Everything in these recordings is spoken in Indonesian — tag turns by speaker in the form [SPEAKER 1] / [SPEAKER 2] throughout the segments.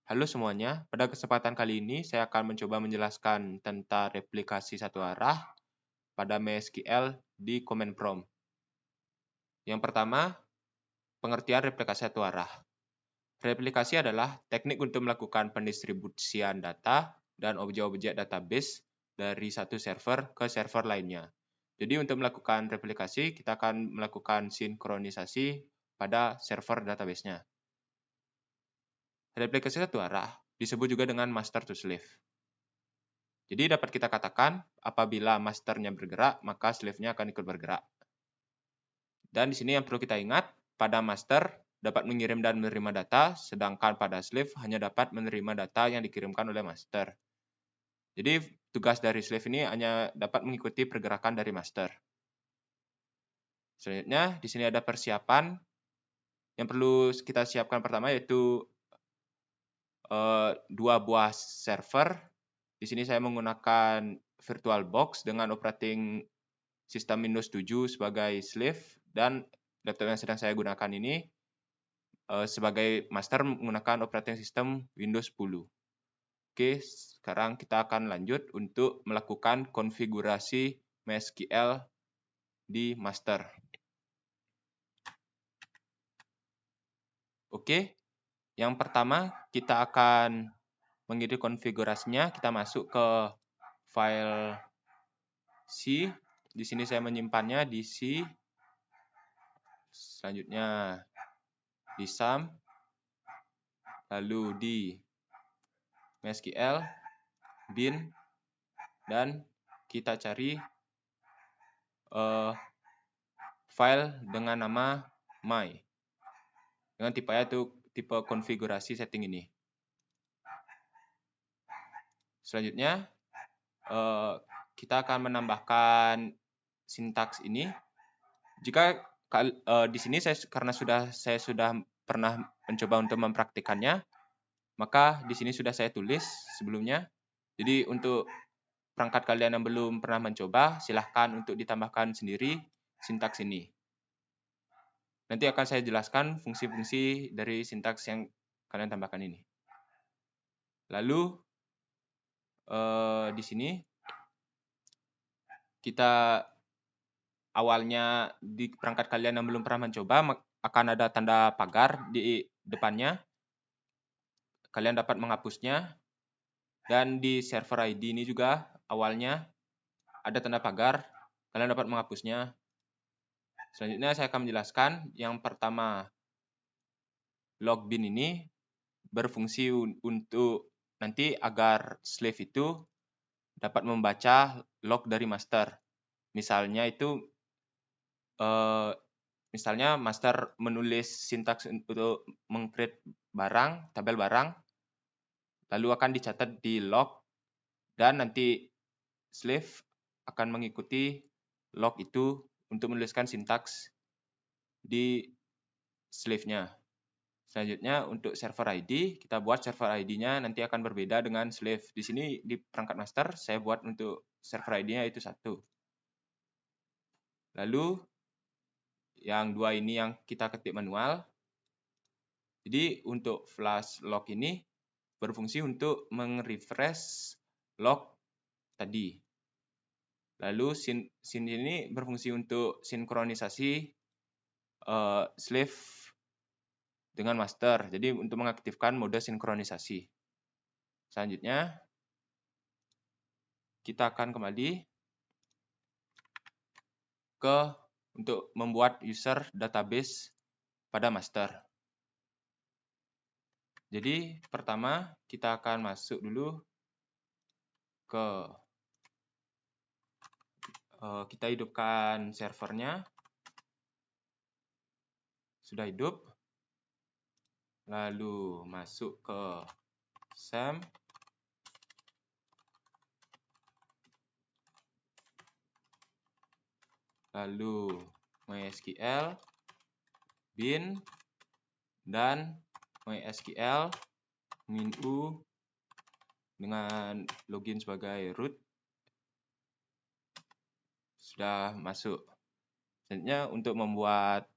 [SPEAKER 1] Halo semuanya, pada kesempatan kali ini saya akan mencoba menjelaskan tentang replikasi satu arah pada MySQL di command prompt. Yang pertama, pengertian replikasi satu arah. Replikasi adalah teknik untuk melakukan pendistribusian data dan objek-objek database dari satu server ke server lainnya. Jadi untuk melakukan replikasi, kita akan melakukan sinkronisasi pada server database-nya. Replikasi satu arah disebut juga dengan master to slave. Jadi dapat kita katakan, apabila masternya bergerak, maka slave-nya akan ikut bergerak. Dan di sini yang perlu kita ingat, pada master dapat mengirim dan menerima data, sedangkan pada slave hanya dapat menerima data yang dikirimkan oleh master. Jadi tugas dari slave ini hanya dapat mengikuti pergerakan dari master. Selanjutnya, di sini ada persiapan. Yang perlu kita siapkan pertama yaitu dua buah server. Di sini saya menggunakan VirtualBox dengan operating sistem Windows 7 sebagai slave, dan laptop yang sedang saya gunakan ini sebagai master menggunakan operating system Windows 10. Oke, sekarang kita akan lanjut untuk melakukan konfigurasi MySQL di master. Oke, yang pertama kita akan mengedit konfigurasinya. Kita masuk ke file C. Di sini saya menyimpannya di C. Selanjutnya di sum, lalu di MySQL, bin, dan kita cari file dengan nama my. Dengan tipenya itu tipe konfigurasi setting ini. Selanjutnya, kita akan menambahkan sintaks ini. Jika di sini karena saya sudah pernah mencoba untuk mempraktikannya, maka di sini sudah saya tulis sebelumnya. Jadi untuk perangkat kalian yang belum pernah mencoba, silahkan untuk ditambahkan sendiri sintaks ini. Nanti akan saya jelaskan fungsi-fungsi dari sintaks yang kalian tambahkan ini. Lalu di sini kita awalnya di perangkat kalian yang belum pernah mencoba akan ada tanda pagar di depannya. Kalian dapat menghapusnya. Dan di server ID ini juga awalnya ada tanda pagar. Kalian dapat menghapusnya. Selanjutnya saya akan menjelaskan yang pertama, logbin ini berfungsi untuk nanti agar slave itu dapat membaca log dari master. Misalnya itu, misalnya master menulis sintaks untuk meng-create barang, tabel barang, lalu akan dicatat di log, dan nanti slave akan mengikuti log itu untuk menuliskan sintaks di slave-nya. Selanjutnya untuk server ID, kita buat server ID-nya nanti akan berbeda dengan slave. Di sini di perangkat master saya buat untuk server ID-nya itu 1. Lalu yang 2 ini yang kita ketik manual. Jadi untuk flash log ini berfungsi untuk meng-refresh log tadi. Lalu sin ini berfungsi untuk sinkronisasi slave dengan master. Jadi untuk mengaktifkan mode sinkronisasi. Selanjutnya kita akan kembali untuk membuat user database pada master. Jadi pertama kita akan masuk dulu ke kita hidupkan servernya. Sudah hidup. Lalu masuk ke SAM. Lalu MySQL, bin, dan MySQL min-u dengan login sebagai root. Sudah masuk. Selanjutnya untuk membuat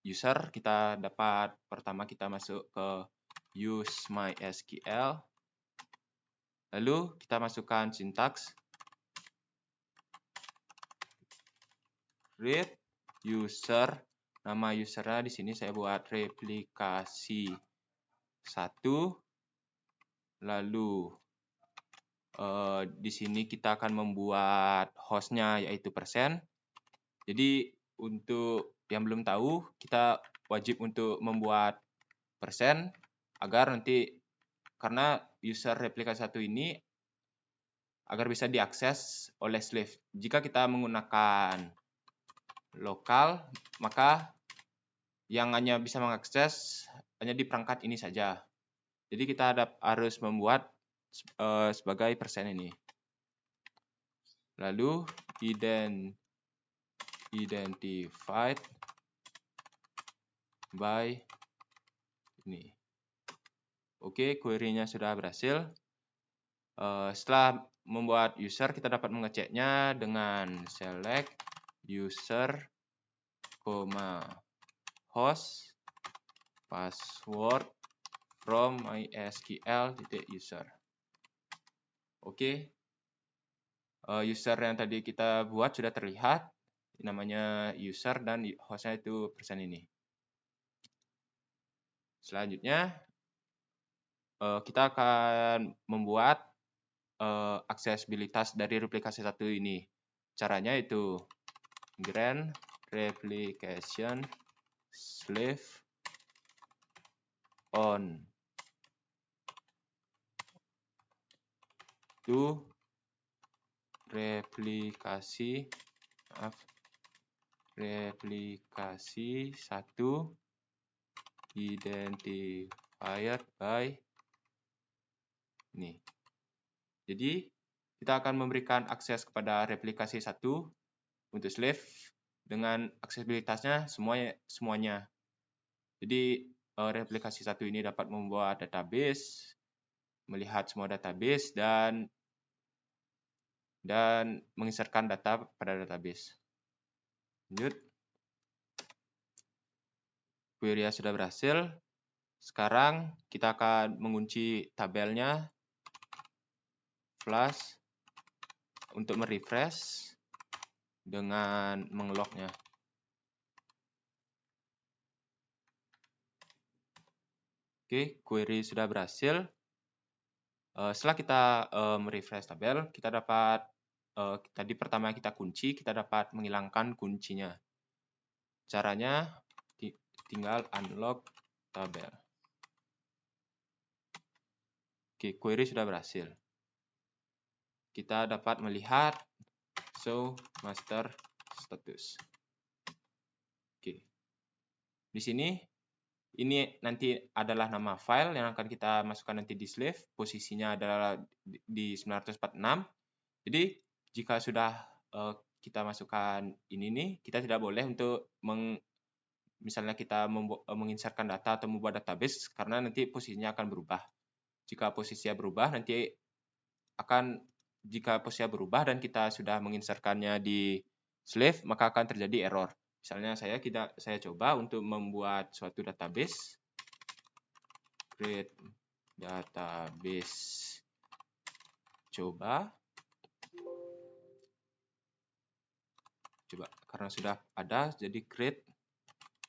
[SPEAKER 1] user, kita dapat pertama kita masuk ke use MySQL. Lalu kita masukkan sintaks create user. Nama usernya di sini saya buat replikasi 1. Lalu di sini kita akan membuat hostnya yaitu %. Jadi untuk yang belum tahu, kita wajib untuk membuat % agar nanti, karena user replikasi 1 ini agar bisa diakses oleh slave. Jika kita menggunakan lokal, maka yang hanya bisa mengakses hanya di perangkat ini saja. Jadi kita harus membuat sebagai % ini. Lalu identified by ini. Oke, query-nya sudah berhasil. Setelah membuat user, kita dapat mengeceknya dengan select user, host, password from mysql.user. Oke, user yang tadi kita buat sudah terlihat, namanya user dan hostnya itu % ini. Selanjutnya, kita akan membuat aksesibilitas dari replikasi 1 ini. Caranya itu grant replication slave on to replikasi 1 identified by ini. Jadi kita akan memberikan akses kepada replikasi 1 untuk slave dengan aksesibilitasnya semuanya. Jadi replikasi 1 ini dapat membuat database, melihat semua database dan menginsertkan data pada database. Lanjut. Query sudah berhasil. Sekarang kita akan mengunci tabelnya flash untuk merefresh dengan mengelognya. Oke, query sudah berhasil. Setelah kita merefresh tabel, kita dapat tadi pertama kita kunci, kita dapat menghilangkan kuncinya. Caranya tinggal unlock tabel. Oke, query sudah berhasil. Kita dapat melihat show master status. Oke. Di sini ini nanti adalah nama file yang akan kita masukkan nanti di slave. Posisinya adalah di 946. Jadi jika sudah kita masukkan ini nih, kita tidak boleh untuk misalnya kita menginsertkan data atau membuat database karena nanti posisinya akan berubah. Jika posisinya berubah jika posisinya berubah dan kita sudah menginsertkannya di slave, maka akan terjadi error. Misalnya saya coba untuk membuat suatu database, create database, coba karena sudah ada, jadi create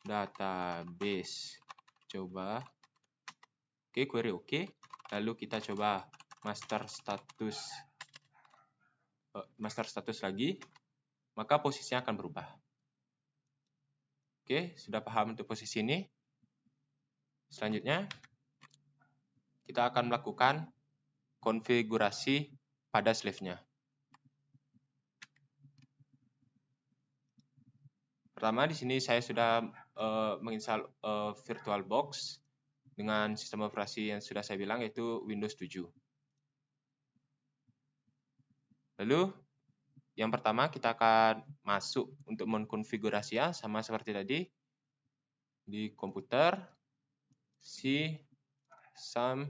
[SPEAKER 1] database, coba. Oke, query oke. Lalu kita coba master status lagi, maka posisinya akan berubah. Oke, sudah paham untuk posisi ini. Selanjutnya, kita akan melakukan konfigurasi pada slave-nya. Pertama, di sini saya sudah menginstal VirtualBox dengan sistem operasi yang sudah saya bilang, yaitu Windows 7. Lalu, yang pertama kita akan masuk untuk mengkonfigurasinya sama seperti tadi di komputer, sum,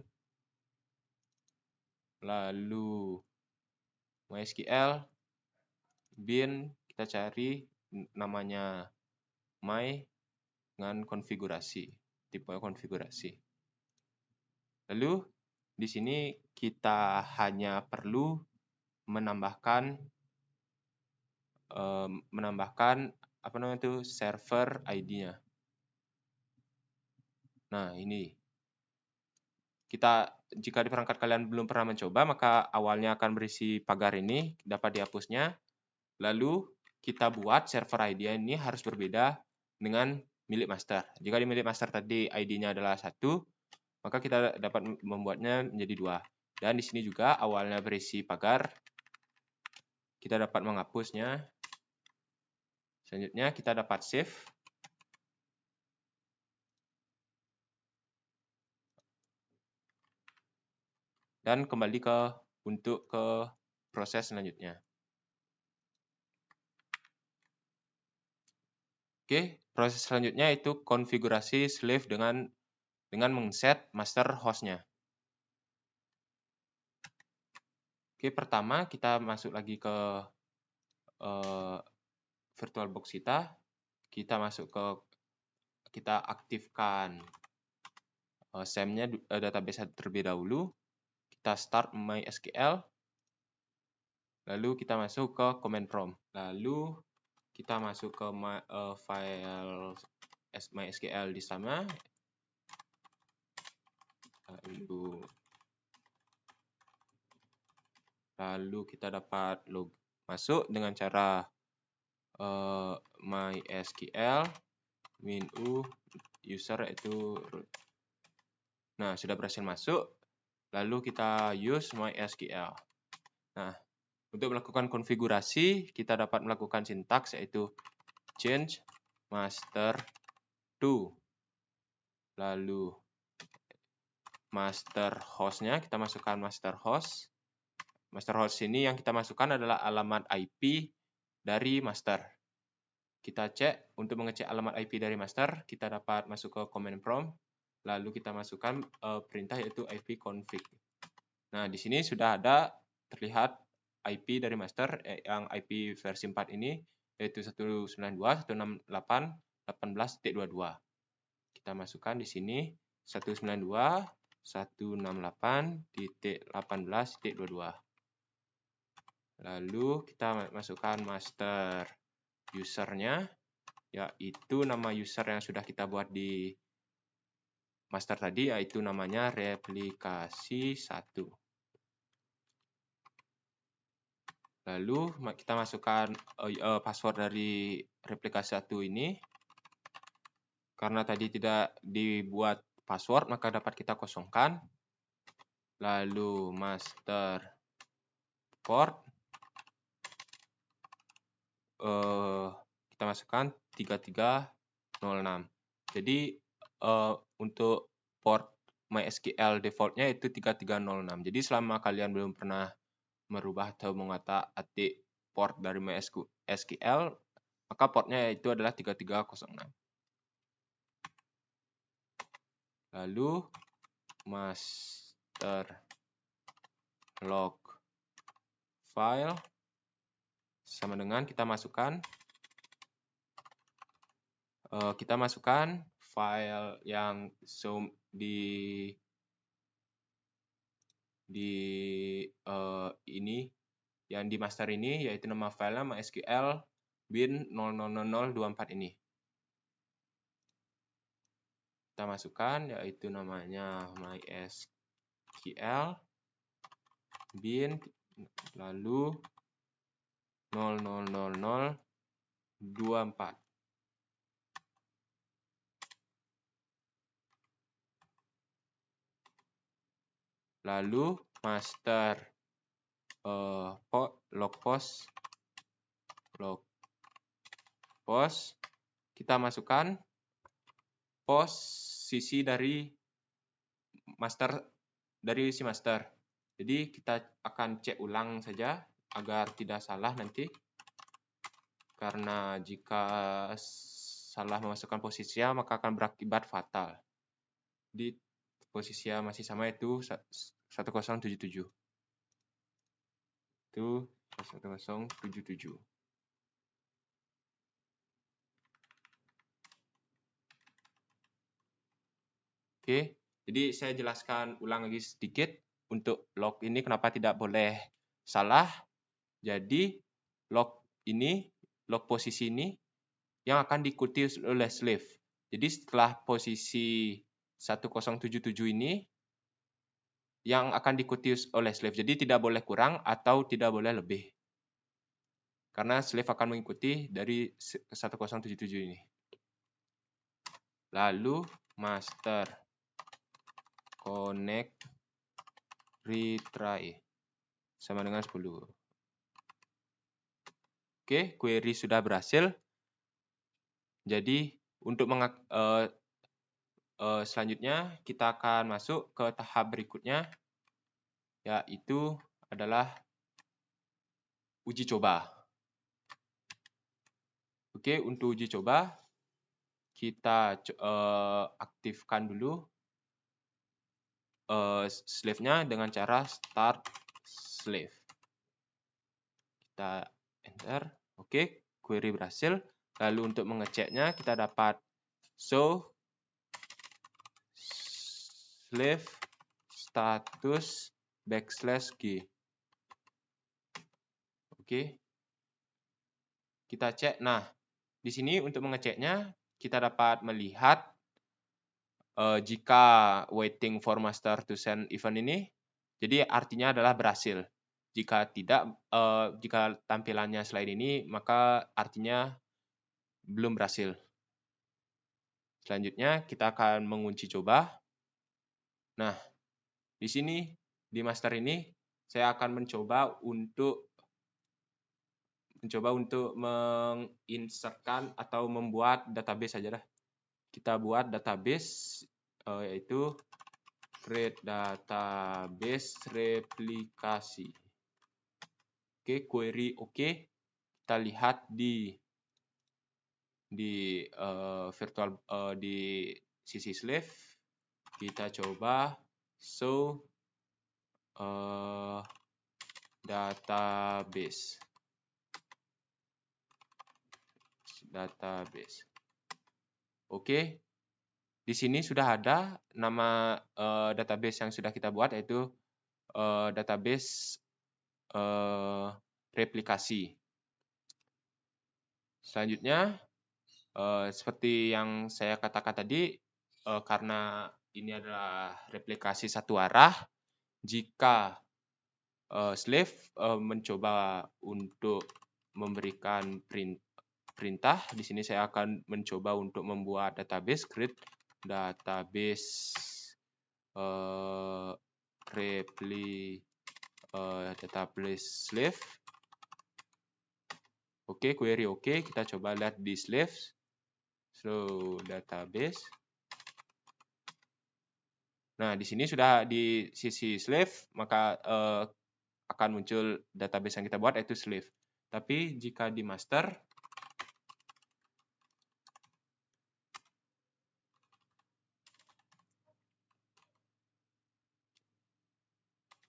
[SPEAKER 1] lalu MySQL, bin, kita cari namanya my dengan konfigurasi, tipe konfigurasi. Lalu di sini kita hanya perlu menambahkan apa namanya itu server ID-nya. Nah, ini. Jika di perangkat kalian belum pernah mencoba, maka awalnya akan berisi pagar ini, dapat dihapusnya. Lalu kita buat server ID ini harus berbeda dengan milik master. Jika di milik master tadi ID-nya adalah 1, maka kita dapat membuatnya menjadi 2. Dan di sini juga awalnya berisi pagar, kita dapat menghapusnya. Selanjutnya kita dapat save. Dan kembali untuk proses selanjutnya. Oke, proses selanjutnya itu konfigurasi slave dengan men-set master host-nya. Oke, pertama kita masuk lagi ke VirtualBox kita. Kita aktifkan SAM-nya database terlebih dahulu. Kita start MySQL. Lalu kita masuk ke command prompt. Lalu kita masuk ke file MySQL di sana. Lalu kita dapat masuk dengan cara MySQL min-u user itu root. Nah, sudah berhasil masuk. Lalu kita use MySQL. Nah, untuk melakukan konfigurasi, kita dapat melakukan sintaks yaitu change master to. Lalu master host-nya kita masukkan master host. Master host ini yang kita masukkan adalah alamat IP dari master. Kita cek untuk mengecek alamat IP dari master, kita dapat masuk ke command prompt, lalu kita masukkan perintah yaitu ipconfig. Nah, di sini sudah ada terlihat IP dari master yang IP versi 4 ini yaitu 192.168.18.22. Kita masukkan di sini 192.168.18.22. Lalu kita masukkan master usernya, yaitu nama user yang sudah kita buat di master tadi, yaitu namanya replikasi 1. Lalu kita masukkan password dari replikasi 1 ini. Karena tadi tidak dibuat password, maka dapat kita kosongkan. Lalu master port. Kita masukkan 3306. Jadi untuk port MySQL defaultnya itu 3306. Jadi selama kalian belum pernah merubah atau mengotak-atik port dari MySQL, maka portnya itu adalah 3306. Lalu master log file sama dengan kita masukkan file yang ini yang di master ini, yaitu nama filenya MySQL bin 000024 ini. Kita masukkan yaitu namanya MySQL bin lalu 000024. Lalu master log post kita masukkan posisi dari si master. Jadi kita akan cek ulang saja agar tidak salah nanti. Karena jika salah memasukkan posisinya maka akan berakibat fatal. Di posisinya masih sama itu 1077. Itu 1077. Oke, Jadi saya jelaskan ulang lagi sedikit untuk log ini kenapa tidak boleh salah. Jadi log posisi ini yang akan diikuti oleh slave. Jadi setelah posisi 1077 ini yang akan diikuti oleh slave. Jadi tidak boleh kurang atau tidak boleh lebih. Karena slave akan mengikuti dari 1077 ini. Lalu master connect retry sama dengan 10. Oke, query sudah berhasil. Jadi untuk selanjutnya kita akan masuk ke tahap berikutnya, yaitu adalah uji coba. Oke, untuk uji coba kita aktifkan dulu slave-nya dengan cara start slave. Kita enter. Oke, query berhasil. Lalu untuk mengeceknya kita dapat show slave status \g. Oke. Kita cek. Nah, di sini untuk mengeceknya kita dapat melihat jika waiting for master to send event ini, jadi artinya adalah berhasil. Jika tidak, jika tampilannya slide ini, maka artinya belum berhasil. Selanjutnya kita akan mengunci coba. Nah, di sini di master ini saya akan mencoba untuk menginsertkan atau membuat database saja dah. Kita buat database yaitu create database replikasi. Oke, query oke. Kita lihat di virtual di sisi slave. Kita coba show database. Oke. Di sini sudah ada nama database yang sudah kita buat, yaitu database replikasi. Selanjutnya, seperti yang saya katakan tadi, karena ini adalah replikasi satu arah, jika slave mencoba untuk memberikan perintah, di sini saya akan mencoba untuk membuat database, create database database slave. Oke, query oke. Kita coba lihat di slaves. So, database. Nah, di sini sudah di sisi slave, maka akan muncul database yang kita buat, yaitu slave. Tapi jika di master,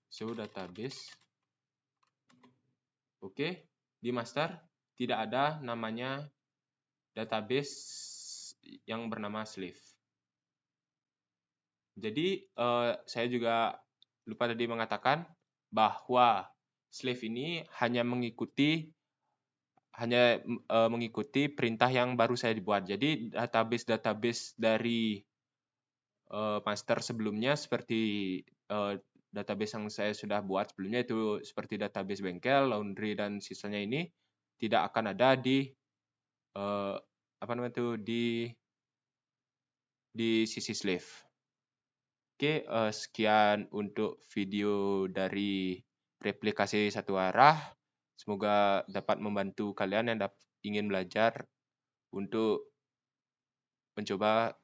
[SPEAKER 1] show database. Oke, di master tidak ada namanya database yang bernama slave. Jadi saya juga lupa tadi mengatakan bahwa slave ini hanya mengikuti perintah yang baru saya dibuat. Jadi database dari master sebelumnya seperti database yang saya sudah buat sebelumnya, itu seperti database bengkel, laundry, dan sisanya ini tidak akan ada di di sisi slave. Oke, sekian untuk video dari replikasi satu arah. Semoga dapat membantu kalian yang ingin belajar untuk mencoba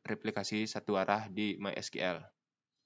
[SPEAKER 1] replikasi satu arah di MySQL.